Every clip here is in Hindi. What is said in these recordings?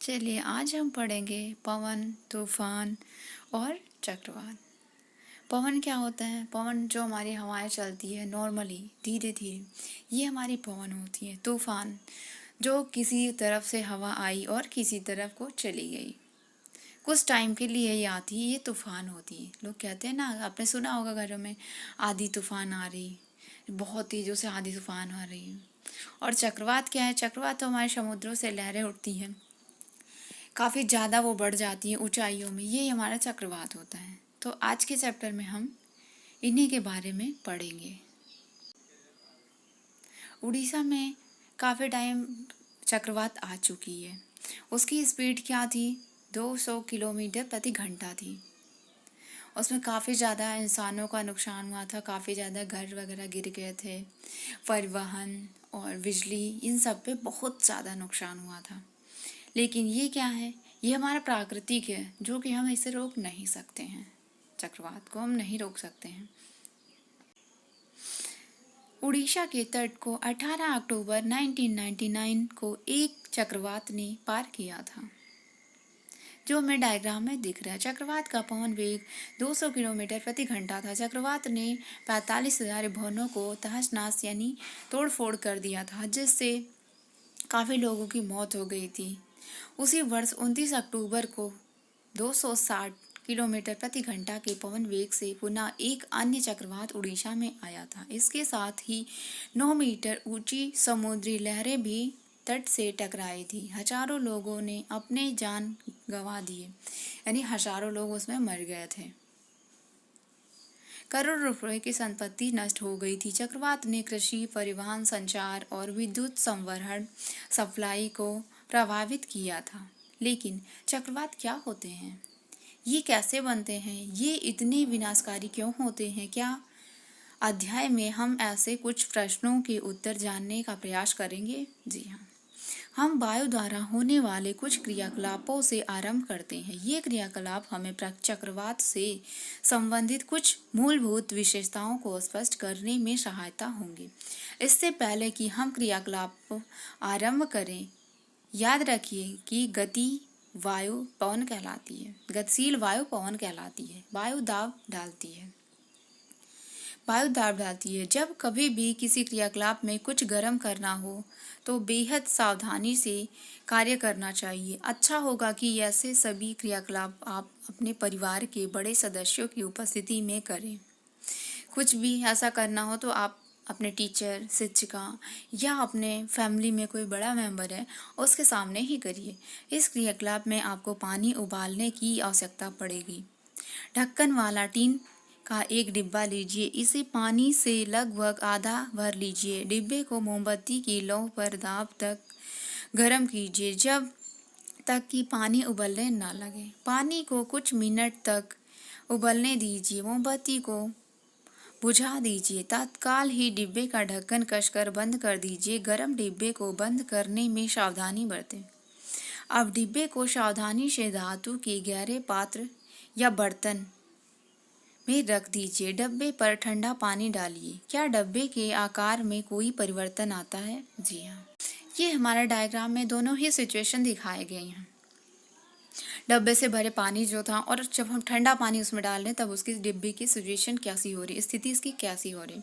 चलिए आज हम पढ़ेंगे पवन, तूफान और चक्रवात। पवन क्या होता है? पवन जो हमारी हवाएं चलती है नॉर्मली धीरे धीरे, ये हमारी पवन होती है। तूफान जो किसी तरफ से हवा आई और किसी तरफ को चली गई, कुछ टाइम के लिए ये आती है, ये तूफान होती है। लोग कहते हैं ना, आपने सुना होगा घरों में, आधी तूफान आ रही, बहुत तेजों से आधी तूफान आ रही है। और चक्रवात क्या है? चक्रवात तो हमारे समुद्रों से लहरें उठती हैं, काफ़ी ज़्यादा वो बढ़ जाती है ऊंचाइयों में, ये हमारा चक्रवात होता है। तो आज के चैप्टर में हम इन्हीं के बारे में पढ़ेंगे। उड़ीसा में काफ़ी टाइम चक्रवात आ चुकी है। उसकी स्पीड क्या थी? 200 किलोमीटर प्रति घंटा थी। उसमें काफ़ी ज़्यादा इंसानों का नुकसान हुआ था, काफ़ी ज़्यादा घर वगैरह गिर गए थे, परिवहन और बिजली, इन सब पे बहुत ज़्यादा नुकसान हुआ था। लेकिन ये क्या है? ये हमारा प्राकृतिक है, जो कि हम इसे रोक नहीं सकते हैं। चक्रवात को हम नहीं रोक सकते हैं। उड़ीसा के तट को 18 अक्टूबर 1999 को एक चक्रवात ने पार किया था, जो हमें डायग्राम में दिख रहा है। चक्रवात का पवन वेग 200 किलोमीटर प्रति घंटा था। चक्रवात ने 45,000 भवनों को तहस-नहस यानी तोड़ फोड़ कर दिया था, जिससे काफ़ी लोगों की मौत हो गई थी। उसी वर्ष 29 अक्टूबर को 260 किलोमीटर प्रति घंटा के पवन वेग से पुनः एक अन्य चक्रवात उड़ीसा में आया था। इसके साथ ही 9 मीटर ऊंची समुद्री लहरें भी तट से टकराई थी। हजारों लोगों ने अपने जान गंवा दिए, यानी हजारों लोग उसमें मर गए थे। करोड़ रुपए की संपत्ति नष्ट हो गई थी। चक्रवात ने कृषि, परिवहन, संचार और विद्युत संवहन सप्लाई को प्रभावित किया था। लेकिन चक्रवात क्या होते हैं? ये कैसे बनते हैं? ये इतने विनाशकारी क्यों होते हैं? क्या अध्याय में हम ऐसे कुछ प्रश्नों के उत्तर जानने का प्रयास करेंगे। जी हाँ, हम वायु द्वारा होने वाले कुछ क्रियाकलापों से आरंभ करते हैं। ये क्रियाकलाप हमें चक्रवात से संबंधित कुछ मूलभूत विशेषताओं को स्पष्ट करने में सहायता होंगे। इससे पहले कि हम क्रियाकलाप आरंभ करें, याद रखिए कि गति वायु पवन कहलाती है। गतिशील वायु पवन कहलाती है। वायु दाब डालती है। जब कभी भी किसी क्रियाकलाप में कुछ गर्म करना हो तो बेहद सावधानी से कार्य करना चाहिए। अच्छा होगा कि ऐसे सभी क्रियाकलाप आप अपने परिवार के बड़े सदस्यों की उपस्थिति में करें। कुछ भी ऐसा करना हो तो आप अपने टीचर, शिक्षिका या अपने फैमिली में कोई बड़ा मेंबर है, उसके सामने ही करिए। इस क्रियाकलाप में आपको पानी उबालने की आवश्यकता पड़ेगी। ढक्कन वाला टीन का एक डिब्बा लीजिए, इसे पानी से लगभग आधा भर लीजिए। डिब्बे को मोमबत्ती की लौ पर दाब तक गर्म कीजिए, जब तक कि पानी उबलने न लगे। पानी को कुछ मिनट तक उबलने दीजिए। मोमबत्ती को बुझा दीजिए। तत्काल ही डिब्बे का ढक्कन कसकर बंद कर दीजिए। गर्म डिब्बे को बंद करने में सावधानी बरतें। अब डिब्बे को सावधानी से धातु के गहरे पात्र या बर्तन में रख दीजिए। डब्बे पर ठंडा पानी डालिए। क्या डब्बे के आकार में कोई परिवर्तन आता है? जी हाँ, ये हमारे डायग्राम में दोनों ही सिचुएशन दिखाए गए हैं। डब्बे से भरे पानी जो था, और जब हम ठंडा पानी उसमें डाल रहे हैं, तब उसकी डिब्बे की सिचुएशन कैसी हो रही, स्थिति इसकी कैसी हो रही।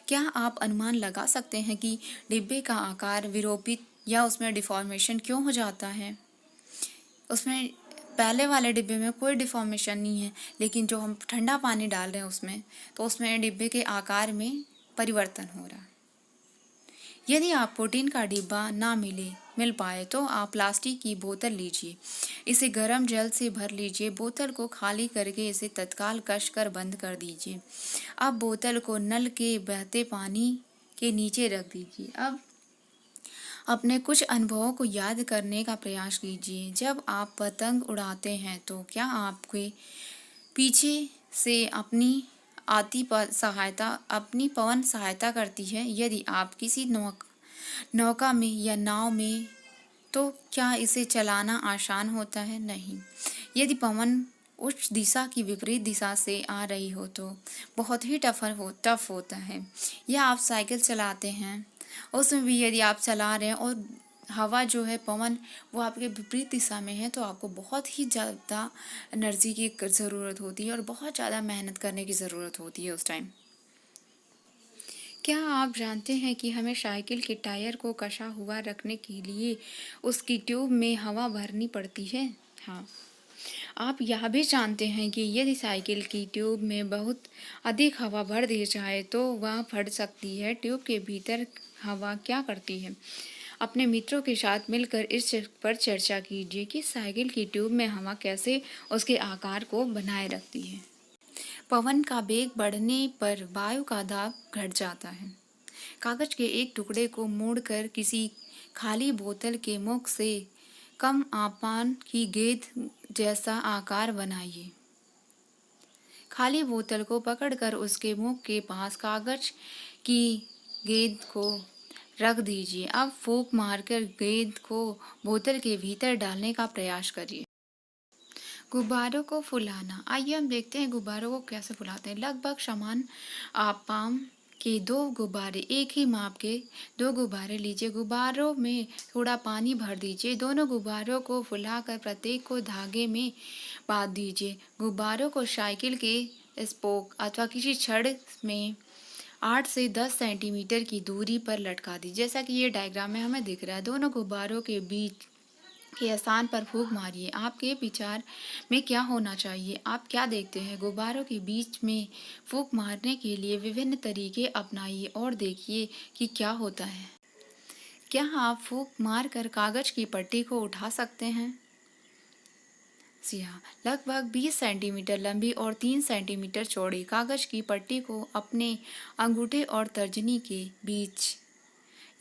क्या आप अनुमान लगा सकते हैं कि डिब्बे का आकार विरूपित या उसमें डिफॉर्मेशन क्यों हो जाता है? उसमें पहले वाले डिब्बे में कोई डिफॉर्मेशन नहीं है, लेकिन जो हम ठंडा पानी डाल रहे हैं उसमें, तो उसमें डिब्बे के आकार में परिवर्तन हो रहा है। यदि आपको टीन का डिब्बा ना मिल पाए तो आप प्लास्टिक की बोतल लीजिए। इसे गर्म जल से भर लीजिए। बोतल को खाली करके इसे तत्काल कस कर बंद कर दीजिए। अब बोतल को नल के बहते पानी के नीचे रख दीजिए। अब अपने कुछ अनुभवों को याद करने का प्रयास कीजिए। जब आप पतंग उड़ाते हैं तो क्या आपके पीछे से अपनी पवन सहायता करती है? यदि आप किसी नौका में या नाव में, तो क्या इसे चलाना आसान होता है? नहीं। यदि पवन उस दिशा की विपरीत दिशा से आ रही हो तो बहुत ही टफ होता है। या आप साइकिल चलाते हैं, उसमें भी यदि आप चला रहे हैं और हवा जो है, पवन, वो आपके विपरीत दिशा में है, तो आपको बहुत ही ज़्यादा एनर्जी की ज़रूरत होती है और बहुत ज़्यादा मेहनत करने की ज़रूरत होती है उस टाइम। क्या आप जानते हैं कि हमें साइकिल के टायर को कसा हुआ रखने के लिए उसकी ट्यूब में हवा भरनी पड़ती है? हाँ। आप यह भी जानते हैं कि यदि साइकिल की ट्यूब में बहुत अधिक हवा भर दी जाए तो वह फट सकती है। ट्यूब के भीतर हवा क्या करती है? अपने मित्रों के साथ मिलकर इस पर चर्चा कीजिए कि साइकिल की ट्यूब में हवा कैसे उसके आकार को बनाए रखती है। पवन का वेग बढ़ने पर वायु का दाब घट जाता है। कागज के एक टुकड़े को मोड़कर किसी खाली बोतल के मुख से कम आपान की गेंद जैसा आकार बनाइए। खाली बोतल को पकड़कर उसके मुख के पास कागज की गेंद को रख दीजिए। अब फूंक मारकर गेंद को बोतल के भीतर डालने का प्रयास करिए। गुब्बारों को फुलाना। आइए हम देखते हैं गुब्बारों को कैसे फुलाते हैं। लगभग समान आपाम के दो गुब्बारे, एक ही माप के दो गुब्बारे लीजिए। गुब्बारों में थोड़ा पानी भर दीजिए। दोनों गुब्बारों को फुलाकर प्रत्येक को धागे में बांध दीजिए। गुब्बारों को साइकिल के स्पोक अथवा किसी छड़ में 8 से 10 सेंटीमीटर की दूरी पर लटका दी। जैसा कि ये डायग्राम में हमें दिख रहा है, दोनों गुब्बारों के बीच के स्थान पर फूंक मारिए। आपके विचार में क्या होना चाहिए? आप क्या देखते हैं? गुब्बारों के बीच में फूंक मारने के लिए विभिन्न तरीके अपनाइए और देखिए कि क्या होता है। क्या आप फूंक मारकर कागज की पट्टी को उठा सकते हैं? जी हाँ, लगभग 20 सेंटीमीटर लंबी और 3 सेंटीमीटर चौड़ी कागज की पट्टी को अपने अंगूठे और तर्जनी के बीच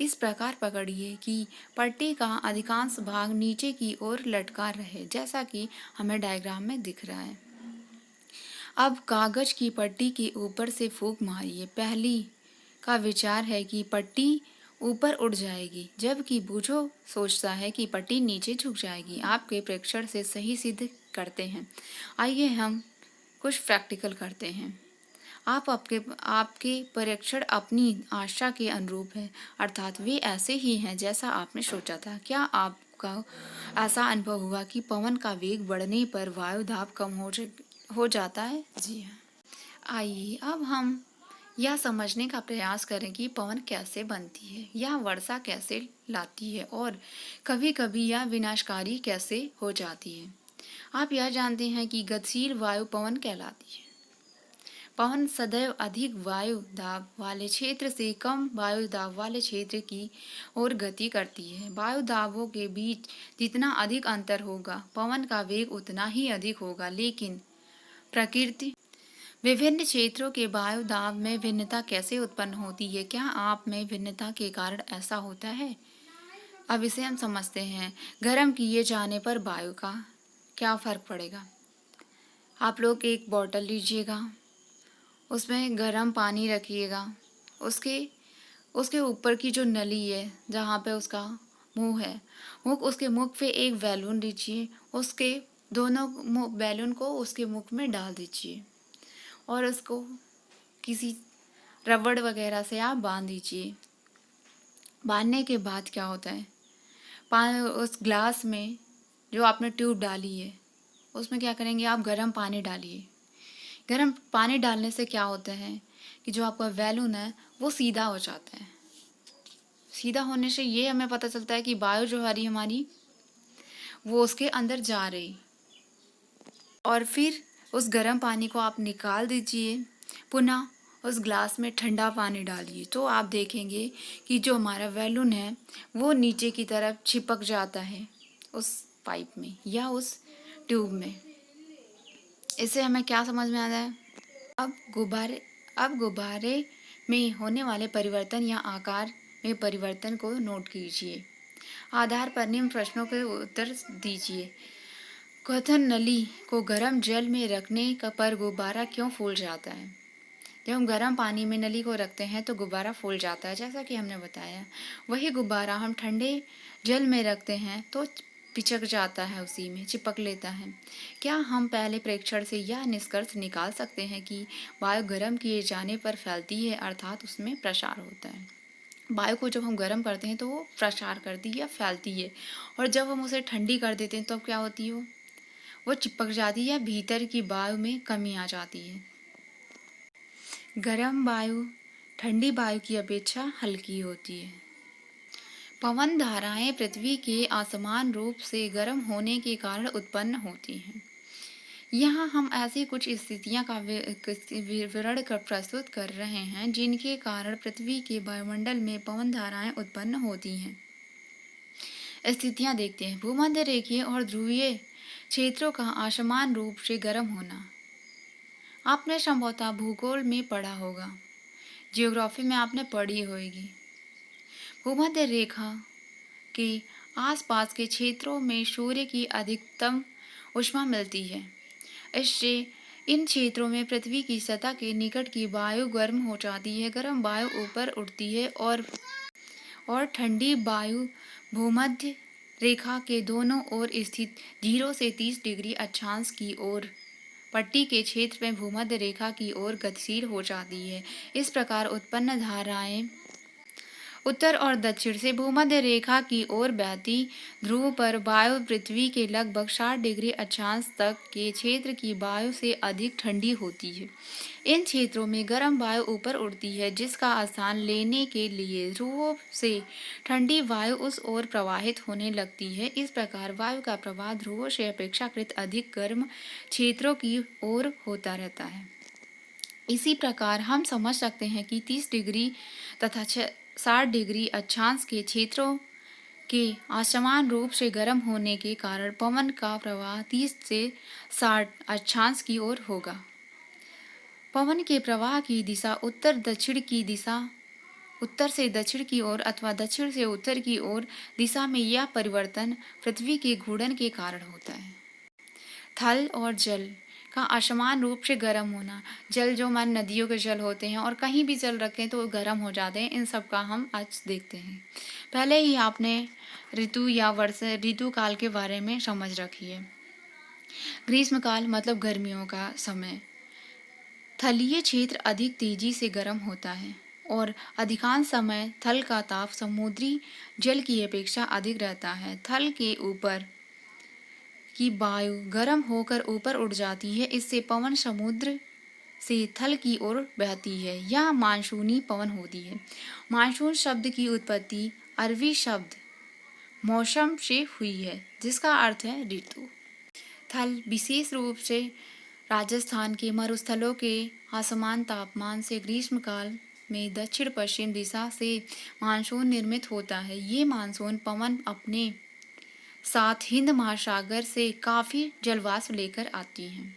इस प्रकार पकड़िए कि पट्टी का अधिकांश भाग नीचे की ओर लटका रहे, जैसा कि हमें डायग्राम में दिख रहा है। अब कागज की पट्टी के ऊपर से फूंक मारिए। पहली का विचार है कि पट्टी ऊपर उड़ जाएगी, जबकि बूझो सोचता है कि पट्टी नीचे झुक जाएगी। आपके प्रेक्षण से सही सिद्ध करते हैं। आइए हम कुछ प्रैक्टिकल करते हैं। आपके परीक्षण अपनी आशा के अनुरूप है, अर्थात वे ऐसे ही हैं जैसा आपने सोचा था। क्या आपका ऐसा अनुभव हुआ कि पवन का वेग बढ़ने पर वायु दाब कम हो जाता है? जी हाँ। आइए अब हम यह समझने का प्रयास करें कि पवन कैसे बनती है, यह वर्षा कैसे लाती है और कभी-कभी यह विनाशकारी कैसे हो जाती है। आप यह जानते हैं कि गतिशील वायु पवन कहलाती है। पवन सदैव अधिक वायु दाब वाले क्षेत्र से कम वायु दाब वाले क्षेत्र की ओर गति करती है। वायु दाबों के बीच जितना अधिक अंतर होगा, पवन का वेग उतना ही अधिक होगा। लेकिन प्रकृति विभिन्न क्षेत्रों के वायु दाब में भिन्नता कैसे उत्पन्न होती है? क्या आप में भिन्नता के कारण ऐसा होता है? अब इसे हम समझते हैं। गर्म किए जाने पर वायु का क्या फर्क पड़ेगा? आप लोग एक बॉटल लीजिएगा, उसमें गर्म पानी रखिएगा। उसके उसके ऊपर की जो नली है, जहाँ पे उसका मुंह है, उसके मुख पे एक बैलून लीजिए। उसके दोनों बैलून को उसके मुख में डाल दीजिए और उसको किसी रबड़ वगैरह से आप बांध दीजिए। बांधने के बाद क्या होता है, उस ग्लास में जो आपने ट्यूब डाली है, उसमें क्या करेंगे, आप गर्म पानी डालिए। गर्म पानी डालने से क्या होता है कि जो आपका बैलून है वो सीधा हो जाता है। सीधा होने से ये हमें पता चलता है कि वायु जो आ रही हमारी वो उसके अंदर जा रही। और फिर उस गर्म पानी को आप निकाल दीजिए, पुनः उस ग्लास में ठंडा पानी डालिए, तो आप देखेंगे कि जो हमारा बैलून है वो नीचे की तरफ चिपक जाता है उस पाइप में या उस ट्यूब में। इससे हमें क्या समझ में आता है? अब गुब्बारे में होने वाले परिवर्तन या आकार में परिवर्तन को नोट कीजिए। आधार पर निम्न प्रश्नों के उत्तर दीजिए। कथन नली को गर्म जल में रखने पर गुब्बारा क्यों फूल जाता है? जब हम गर्म पानी में नली को रखते हैं तो गुब्बारा फूल जाता है, जैसा कि हमने बताया। वही गुब्बारा हम ठंडे जल में रखते हैं तो पिचक जाता है, उसी में चिपक लेता है। क्या हम पहले प्रेक्षण से यह निष्कर्ष निकाल सकते हैं कि वायु गर्म किए जाने पर फैलती है, अर्थात उसमें प्रसार होता है? वायु को जब हम गर्म करते हैं तो वो प्रसार करती है या फैलती है, और जब हम उसे ठंडी कर देते हैं तो क्या होती है, वो चिपक जाती है या भीतर की वायु में कमी आ जाती है। गर्म वायु ठंडी वायु की अपेक्षा हल्की होती है। पवन धाराएं पृथ्वी के असमान रूप से गर्म होने के कारण उत्पन्न होती हैं। यहाँ हम ऐसी कुछ स्थितियाँ का विवरण कर प्रस्तुत कर रहे हैं जिनके कारण पृथ्वी के वायुमंडल में पवन धाराएं उत्पन्न होती हैं। स्थितियाँ देखते हैं। भूमध्य रेखीय और ध्रुवीय क्षेत्रों का असमान रूप से गर्म होना। आपने संभवतः भूगोल में पढ़ा होगा, जियोग्राफी में आपने पढ़ी होगी। भूमध्य रेखा के आसपास के क्षेत्रों में सूर्य की अधिकतम ऊष्मा मिलती है। इससे इन क्षेत्रों में पृथ्वी की सतह के निकट की वायु गर्म हो जाती है। गर्म वायु ऊपर उठती है और ठंडी वायु भूमध्य रेखा के दोनों ओर स्थित 0 से 30 डिग्री अक्षांश की ओर पट्टी के क्षेत्र में भूमध्य रेखा की ओर गतिशील हो जाती है। इस प्रकार उत्पन्न धाराएं उत्तर और दक्षिण से भूमध्य रेखा की ओर बहती। ध्रुव पर वायु पृथ्वी के लगभग 60 डिग्री अक्षांश तक के क्षेत्र की वायु से अधिक ठंडी होती है। इन क्षेत्रों में गर्म वायु ऊपर उड़ती है, जिसका स्थान लेने के लिए ध्रुवों से ठंडी वायु उस ओर प्रवाहित होने लगती है। इस प्रकार वायु का प्रवाह ध्रुवों से अपेक्षाकृत अधिक गर्म क्षेत्रों की ओर होता रहता है। इसी प्रकार हम समझ सकते हैं कि 30 डिग्री तथा 60 डिग्री अक्षांश के क्षेत्रों के असमान रूप से गर्म होने के कारण पवन का प्रवाह 30 से 60 अक्षांश की ओर होगा। पवन के प्रवाह की दिशा उत्तर से दक्षिण की ओर अथवा दक्षिण से उत्तर की ओर दिशा में यह परिवर्तन पृथ्वी के घूर्णन के कारण होता है। थल और जल का असमान रूप से गर्म होना। जल जो मान नदियों के जल होते हैं और कहीं भी जल रखें तो गर्म हो जाते हैं। इन सब का हम आज देखते हैं। पहले ही आपने ऋतु या ऋतु काल के बारे में समझ रखी है। ग्रीष्म काल मतलब गर्मियों का समय। थलीय क्षेत्र अधिक तेजी से गर्म होता है और अधिकांश समय थल का ताप समुद्री जल की अपेक्षा अधिक रहता है। थल के ऊपर की वायु गर्म होकर ऊपर उड़ जाती है। इससे पवन समुद्र से थल की ओर बहती है। यह मानसूनी पवन होती है। मानसून शब्द की उत्पत्ति अरबी शब्द मौसम से हुई है, जिसका अर्थ है ऋतु। थल विशेष रूप से राजस्थान के मरुस्थलों के असमान तापमान से ग्रीष्म काल में दक्षिण पश्चिम दिशा से मानसून निर्मित होता है। ये मानसून पवन अपने साथ हिंद महासागर से काफी जलवाष्प लेकर आती हैं।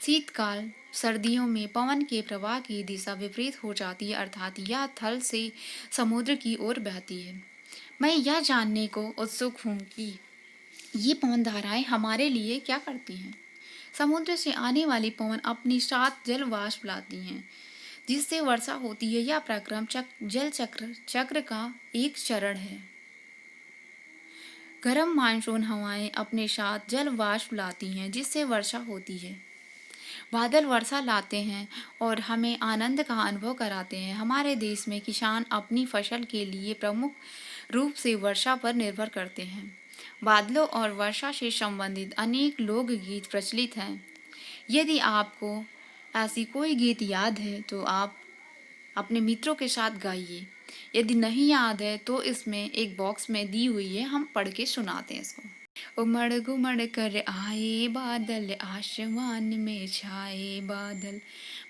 शीतकाल सर्दियों में पवन के प्रवाह की दिशा विपरीत हो जाती है, अर्थात यह थल से समुद्र की ओर बहती है। मैं यह जानने को उत्सुक हूँ कि ये पवन धाराएं हमारे लिए क्या करती हैं। समुद्र से आने वाली पवन अपनी साथ जल वाष्प लाती हैं, जिससे वर्षा होती है। यह प्रक्रम जल चक्र का एक चरण है। गर्म मानसून हवाएं अपने साथ जल वाष्प लाती हैं, जिससे वर्षा होती है। बादल वर्षा लाते हैं और हमें आनंद का अनुभव कराते हैं। हमारे देश में किसान अपनी फसल के लिए प्रमुख रूप से वर्षा पर निर्भर करते हैं। बादलों और वर्षा से संबंधित अनेक लोकगीत प्रचलित हैं। यदि आपको ऐसी कोई गीत याद है तो आप अपने मित्रों के साथ गाइए। यदि नहीं याद है तो इसमें एक बॉक्स में दी हुई है, हम पढ़ के सुनाते हैं इसको। उमड़ घुमड़ कर आए बादल, आसमान में छाए बादल,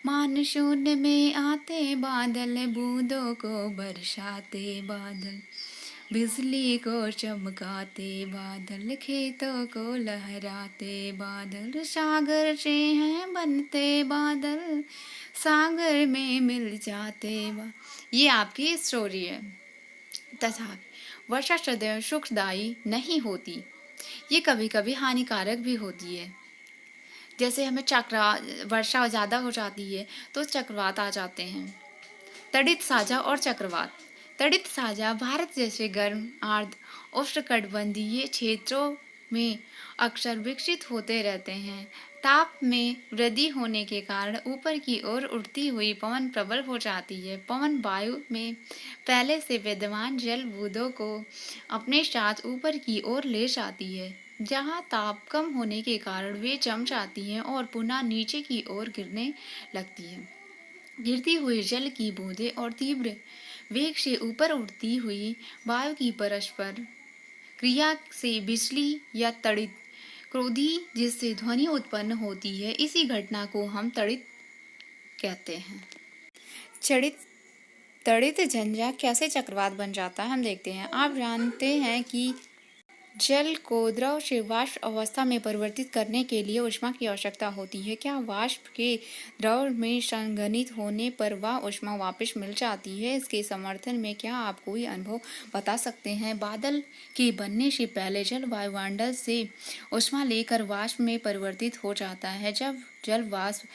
मानसून में आते बादल, बूंदों को बरसाते बादल, बिजली को चमकाते बादल, खेतों को लहराते बादल, सागर से हैं बनते बादल, सागर में मिल जाते ये आपकी स्टोरी है। तथा वर्षा सदैव सुखदायी नहीं होती, ये कभी कभी हानिकारक भी होती है। जैसे हमें वर्षा ज़्यादा हो जाती है तो चक्रवात आ जाते हैं। तड़ित साझा और चक्रवात। तड़ित साझा भारत जैसे गर्म आर्द्र उष्णकटिबंधीय क्षेत्रों में अक्सर विकसित होते रहते हैं। ताप में वृद्धि होने के कारण ऊपर की ओर उठती हुई पवन प्रबल हो जाती है। पवन वायु में पहले से विद्यमान जल बूंदों को अपने साथ ऊपर की ओर ले जाती है, जहाँ ताप कम होने के कारण वे जम जाती हैं और पुनः नीचे की ओर गिरने लगती हैं। गिरती हुई जल की बूंदें और तीव्र वेग से ऊपर उठती हुई वायु की परस्पर क्रिया से बिजली या तड़ित क्रोधी जिससे ध्वनि उत्पन्न होती है, इसी घटना को हम तड़ित कहते हैं। चड़ित तड़ित झंझा कैसे चक्रवात बन जाता है, हम देखते हैं। आप जानते हैं कि जल को द्रव से वाष्प अवस्था में परिवर्तित करने के लिए ऊष्मा की आवश्यकता होती है। क्या वाष्प के द्रव में संघनित होने पर वह ऊष्मा वापस मिल जाती है? इसके समर्थन में क्या आप कोई अनुभव बता सकते हैं? बादल के बनने से पहले जल वायुमंडल से ऊष्मा लेकर वाष्प में परिवर्तित हो जाता है। जब जल वाष्प